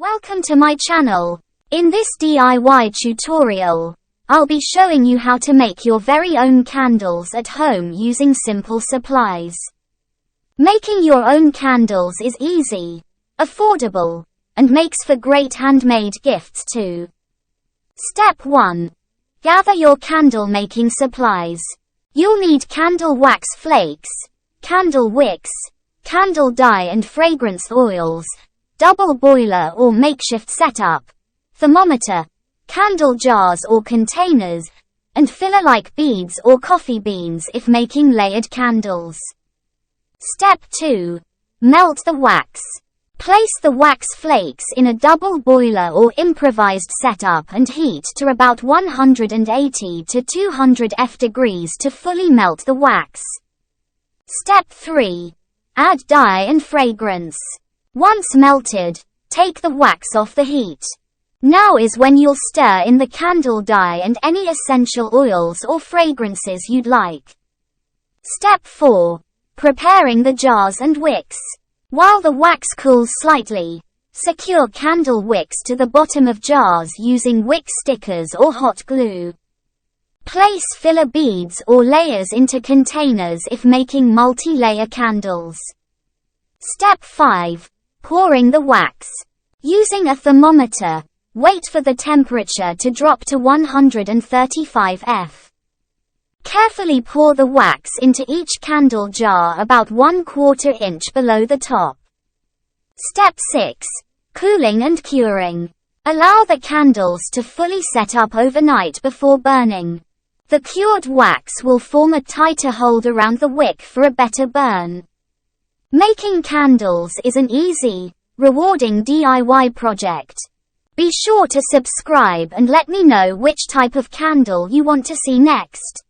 Welcome to my channel. In this DIY tutorial, I'll be showing you how to make your very own candles at home using simple supplies. Making your own candles is easy, affordable, and makes for great handmade gifts too. Step 1. Gather your candle making supplies. You'll need candle wax flakes, candle wicks, candle dye and fragrance oils, double boiler or makeshift setup, thermometer, candle jars or containers, and filler-like beads or coffee beans if making layered candles. Step 2. Melt the wax. Place the wax flakes in a double boiler or improvised setup and heat to about 180 to 200 degrees to fully melt the wax. Step 3. Add dye and fragrance. Once melted, take the wax off the heat. Now is when you'll stir in the candle dye and any essential oils or fragrances you'd like. Step 4. Preparing the jars and wicks. While the wax cools slightly, secure candle wicks to the bottom of jars using wick stickers or hot glue. Place filler beads or layers into containers if making multi-layer candles. Step 5. Pouring the wax. Using a thermometer, wait for the temperature to drop to 135 F. Carefully pour the wax into each candle jar about 1/4 inch below the top. Step 6. Cooling and curing. Allow the candles to fully set up overnight before burning. The cured wax will form a tighter hold around the wick for a better burn. Making candles is an easy, rewarding DIY project. Be sure to subscribe and let me know which type of candle you want to see next.